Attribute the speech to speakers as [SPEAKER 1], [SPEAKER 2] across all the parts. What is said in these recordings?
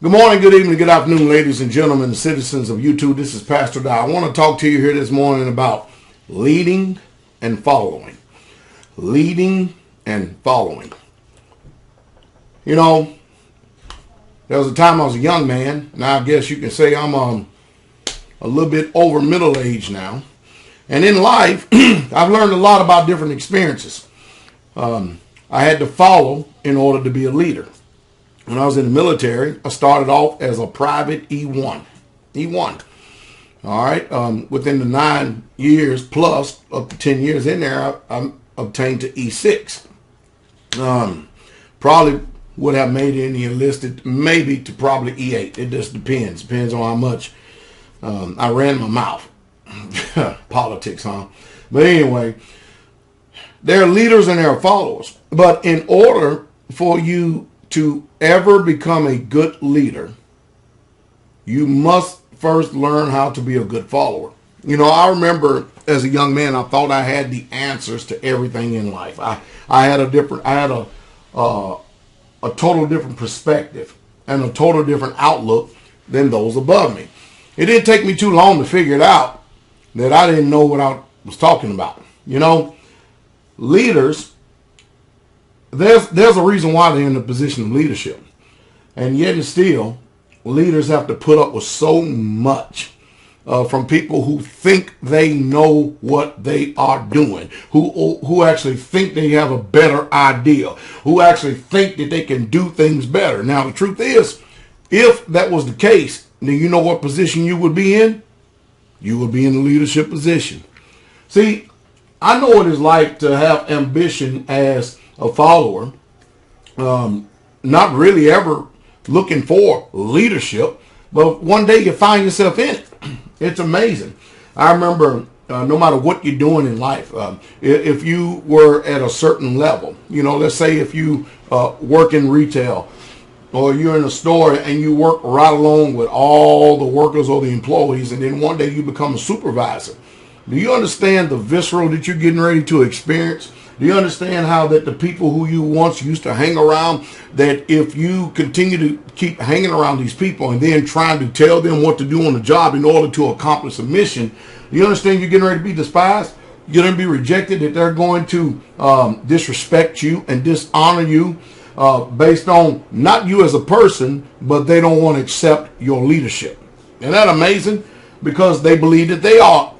[SPEAKER 1] Good morning, good evening, good afternoon, ladies and gentlemen, and citizens of YouTube. This is Pastor Di. I want to talk to you here this morning about leading and following. Leading and following. You know, there was a time I was a young man. Now I guess you can say I'm a little bit over middle age now. And in life, I've learned a lot about different experiences. I had to follow in order to be a leader. When I was in the military, I started off as a private E1. E1. All right. Within the 9 years plus, up to 10 years in there, I obtained to E6. Probably would have made it in the enlisted, maybe to probably E8. It just depends. Depends on how much I ran my mouth. Politics, huh? But anyway, there are leaders and there are followers. But in order for you to ever become a good leader, you must first learn how to be a good follower. You know, I remember as a young man, I thought I had the answers to everything in life. I had a total different perspective and a total different outlook than those above me. It didn't take me too long to figure it out that I didn't know what I was talking about. You know, leaders, there's a reason why they're in the position of leadership. And yet and still, leaders have to put up with so much from people who think they know what they are doing, who actually think they have a better idea, who actually think that they can do things better. Now, the truth is, if that was the case, then you know what position you would be in? You would be in the leadership position. See, I know what it's like to have ambition as a follower, not really ever looking for leadership, but one day you find yourself in it. It's amazing. I remember no matter what you're doing in life, if you were at a certain level, you know, let's say if you work in retail or you're in a store and you work right along with all the workers or the employees, and then one day you become a supervisor. Do you understand the visceral that you're getting ready to experience? Do you understand how that the people who you once used to hang around, that if you continue to keep hanging around these people and then trying to tell them what to do on the job in order to accomplish a mission, do you understand you're getting ready to be despised? You're going to be rejected, that they're going to disrespect you and dishonor you based on not you as a person, but they don't want to accept your leadership. Isn't that amazing? Because they believe that they ought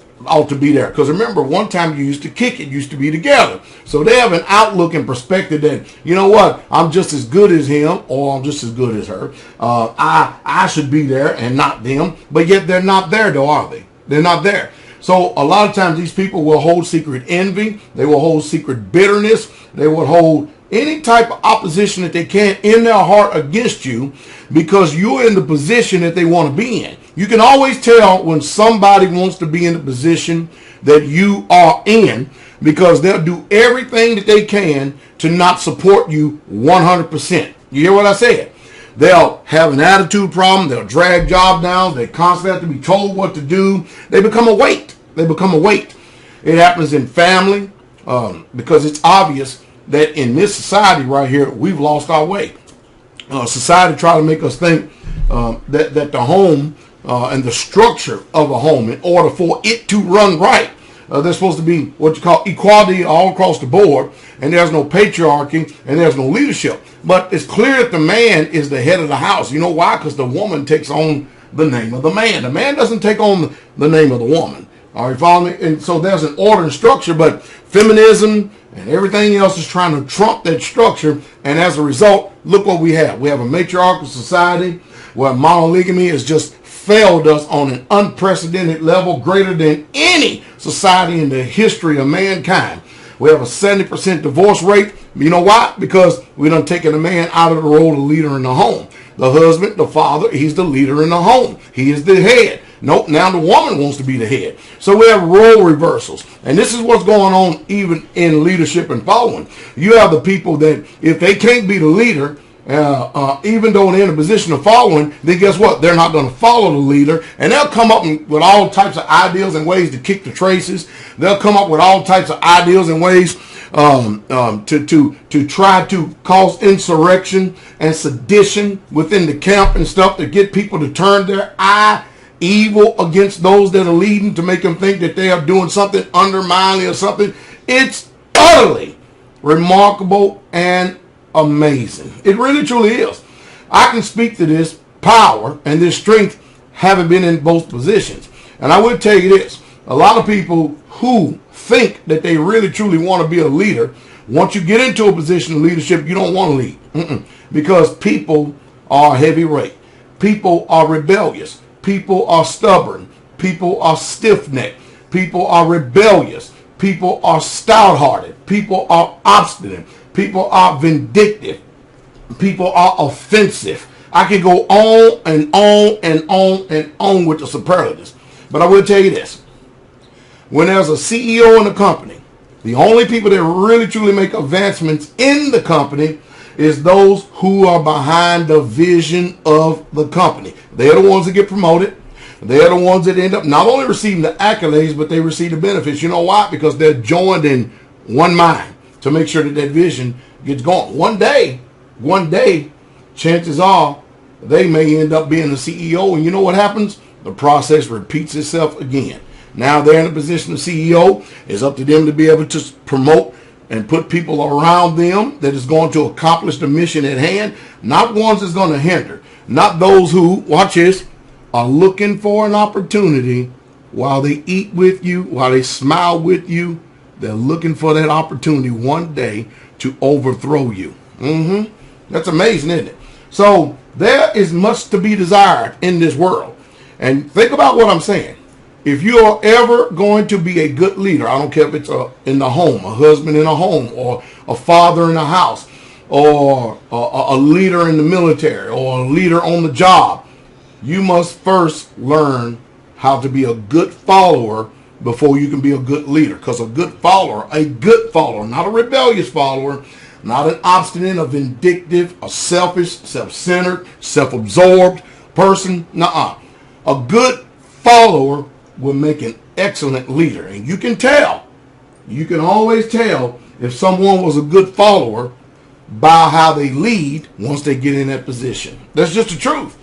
[SPEAKER 1] to be there. Because remember, one time you used to kick it, used to be together. So they have an outlook and perspective that, you know what, I'm just as good as him or I'm just as good as her. I should be there and not them. But yet they're not there though, are they? They're not there. So a lot of times these people will hold secret envy. They will hold secret bitterness. They will hold any type of opposition that they can in their heart against you because you're in the position that they want to be in. You can always tell when somebody wants to be in the position that you are in because they'll do everything that they can to not support you 100%. You hear what I said? They'll have an attitude problem. They'll drag job down. They constantly have to be told what to do. They become a weight. They become a weight. It happens in family because it's obvious that in this society right here, we've lost our way. Society try to make us think that the home and the structure of a home, in order for it to run right, there's supposed to be what you call equality all across the board, and there's no patriarchy and there's no leadership. But it's clear that the man is the head of the house. You know why? Because the woman takes on the name of the man. The man doesn't take on the name of the woman. All right, follow me? And so there's an order and structure, but feminism and everything else is trying to trump that structure. And as a result, look what we have. We have a matriarchal society where monogamy has just failed us on an unprecedented level, greater than any society in the history of mankind. We have a 70% divorce rate. You know why? Because we done taken a man out of the role of leader in the home. The husband, the father, he's the leader in the home. He is the head. Nope, now the woman wants to be the head. So we have role reversals. And this is what's going on even in leadership and following. You have the people that if they can't be the leader, even though they're in a position of following, then guess what? They're not going to follow the leader. And they'll come up with all types of ideas and ways to kick the traces. They'll come up with all types of ideas and ways to try to cause insurrection and sedition within the camp and stuff, to get people to turn their eye evil against those that are leading, to make them think that they are doing something undermining or something. It's utterly remarkable and amazing. It really truly is. I can speak to this power and this strength having been in both positions. And I would tell you this, a lot of people who think that they really truly want to be a leader, once you get into a position of leadership, you don't want to lead. Because people are heavyweight. People are rebellious. People are stubborn. People are stiff-necked. People are rebellious. People are stout-hearted. People are obstinate. People are vindictive. People are offensive. I can go on and on and on and on with the superlatives. But I will tell you this. When there's a CEO in a company, the only people that really truly make advancements in the company is those who are behind the vision of the company. They're the ones that get promoted. They're the ones that end up not only receiving the accolades, but they receive the benefits. You know why? Because they're joined in one mind to make sure that that vision gets going. One day, chances are they may end up being the CEO, and you know what happens? The process repeats itself again. Now they're in a position of CEO. It's up to them to be able to promote and put people around them that is going to accomplish the mission at hand. Not ones that's going to hinder. Not those who, watch this, are looking for an opportunity while they eat with you, while they smile with you. They're looking for that opportunity one day to overthrow you. That's amazing, isn't it? So there is much to be desired in this world. And think about what I'm saying. If you are ever going to be a good leader, I don't care if it's in the home, a husband in a home, or a father in a house, or a leader in the military, or a leader on the job, you must first learn how to be a good follower before you can be a good leader. Because a good follower, not a rebellious follower, not an obstinate, a vindictive, a selfish, self-centered, self-absorbed person. A good follower will make an excellent leader. And you can tell. You can always tell if someone was a good follower by how they lead once they get in that position. That's just the truth.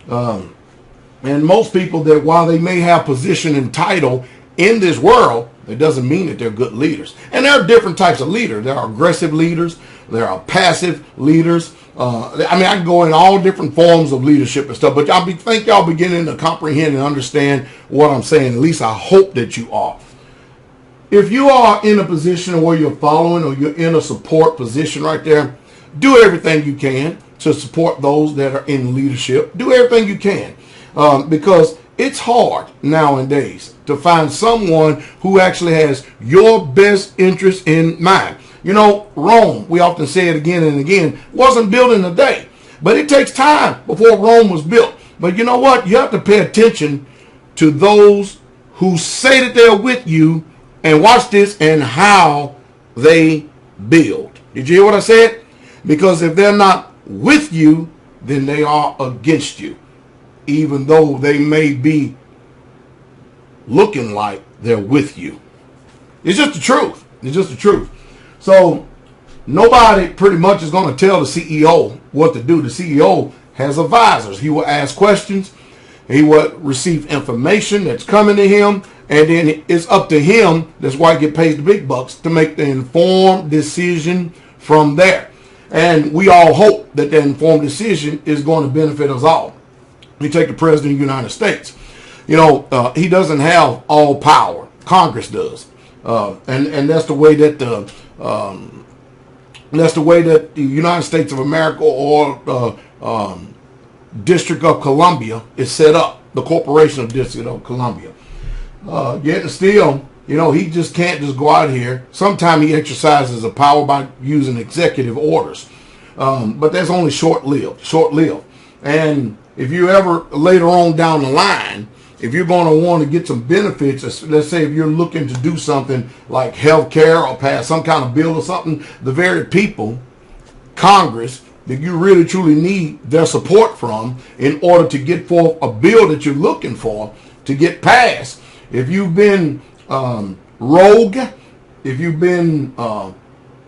[SPEAKER 1] And most people, that while they may have position and title in this world, it doesn't mean that they're good leaders. And there are different types of leaders. There are aggressive leaders. There are passive leaders. I can go in all different forms of leadership and stuff, but I think y'all beginning to comprehend and understand what I'm saying. At least I hope that you are. If you are in a position where you're following, or you're in a support position right there, do everything you can to support those that are in leadership. Do everything you can, because it's hard nowadays to find someone who actually has your best interest in mind. You know, Rome, we often say it again and again, wasn't built in a day. But it takes time before Rome was built. But you know what? You have to pay attention to those who say that they're with you, and watch this, and how they build. Did you hear what I said? Because if they're not with you, then they are against you. Even though they may be looking like they're with you. It's just the truth. It's just the truth. So nobody pretty much is going to tell the CEO what to do. The CEO has advisors. He will ask questions. He will receive information that's coming to him. And then it's up to him, that's why he gets paid the big bucks, to make the informed decision from there. And we all hope that the informed decision is going to benefit us all. You take the President of the United States. You know, he doesn't have all power. Congress does. And that's the way that the United States of America, or District of Columbia, is set up. The Corporation of District of Columbia. Yet still, you know, he just can't just go out here. Sometimes he exercises a power by using executive orders. But that's only short-lived. And if you ever later on down the line, if you're going to want to get some benefits, let's say if you're looking to do something like health care or pass some kind of bill or something, the very people, Congress, that you really truly need their support from in order to get forth a bill that you're looking for to get passed. If you've been rogue, if you've been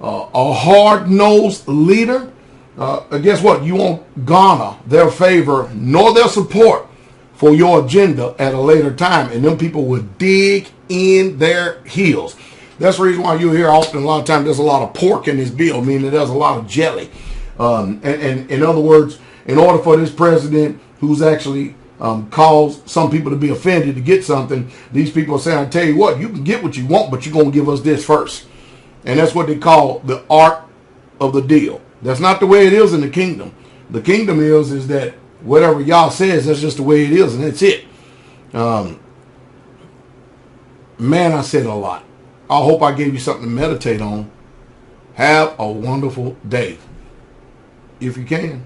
[SPEAKER 1] a hard-nosed leader, guess what? You won't garner their favor nor their support for your agenda at a later time, and them people will dig in their heels. That's the reason why you hear often a lot of times there's a lot of pork in this bill, meaning there's a lot of jelly. And in other words, in order for this president who's actually caused some people to be offended to get something, these people are saying, I tell you what, you can get what you want, but you're going to give us this first. And that's what they call the art of the deal. That's not the way it is in the kingdom. The kingdom is that whatever y'all says, that's just the way it is, and that's it. Man, I said a lot. I hope I gave you something to meditate on. Have a wonderful day, if you can.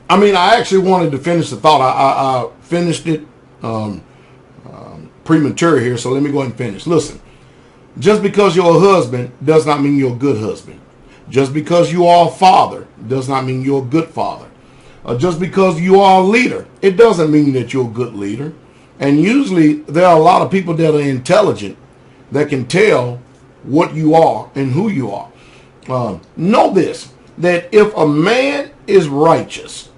[SPEAKER 1] I mean, I actually wanted to finish the thought. I finished it premature here, so let me go ahead and finish. Listen, just because you're a husband does not mean you're a good husband. Just because you are a father does not mean you're a good father. Just because you are a leader, it doesn't mean that you're a good leader. And usually there are a lot of people that are intelligent that can tell what you are and who you are. Know this, that if a man is righteous,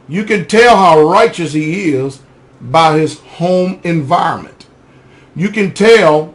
[SPEAKER 1] you can tell how righteous he is by his home environment. You can tell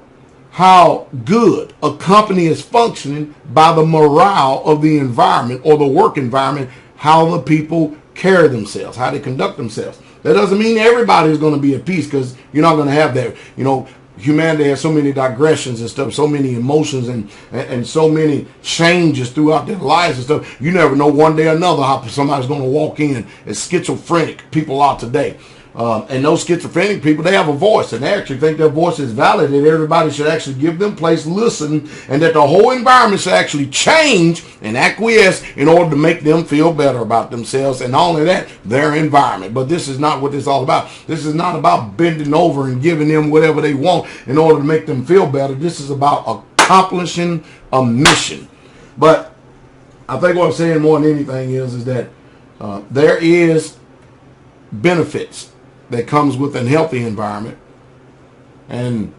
[SPEAKER 1] how good a company is functioning by the morale of the environment or the work environment, how the people carry themselves, how they conduct themselves. That doesn't mean everybody is going to be at peace, because you're not going to have that. You know, humanity has so many digressions and stuff, so many emotions and so many changes throughout their lives and stuff. You never know one day or another how somebody's going to walk in as schizophrenic people are today. And those schizophrenic people, they have a voice, and they actually think their voice is valid, and everybody should actually give them place, listen, and that the whole environment should actually change and acquiesce in order to make them feel better about themselves, and not only that, their environment. But this is not what this is all about. This is not about bending over and giving them whatever they want in order to make them feel better. This is about accomplishing a mission. But I think what I'm saying more than anything is that there is benefits that comes with a healthy environment. And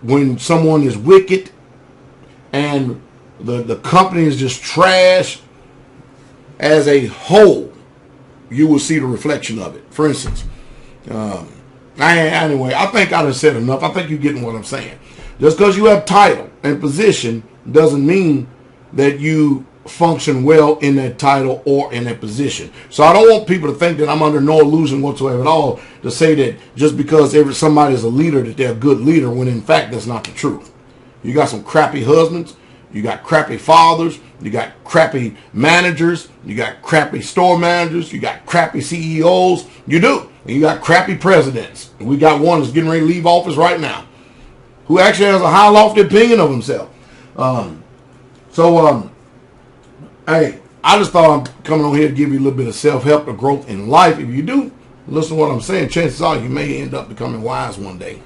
[SPEAKER 1] when someone is wicked and the company is just trash as a whole, you will see the reflection of it. For instance, anyway, I think I done said enough. I think you're getting what I'm saying. Just because you have title and position doesn't mean that you function well in that title or in that position. So I don't want people to think that I'm under no illusion whatsoever at all to say that just because somebody is a leader that they're a good leader, when in fact that's not the truth. You got some crappy husbands, you got crappy fathers, you got crappy managers, you got crappy store managers, you got crappy CEOs. You do. And you got crappy presidents. And we got one that's getting ready to leave office right now who actually has a high lofty opinion of himself. Hey, I just thought I'm coming on here to give you a little bit of self-help or growth in life. If you do listen to what I'm saying, chances are you may end up becoming wise one day.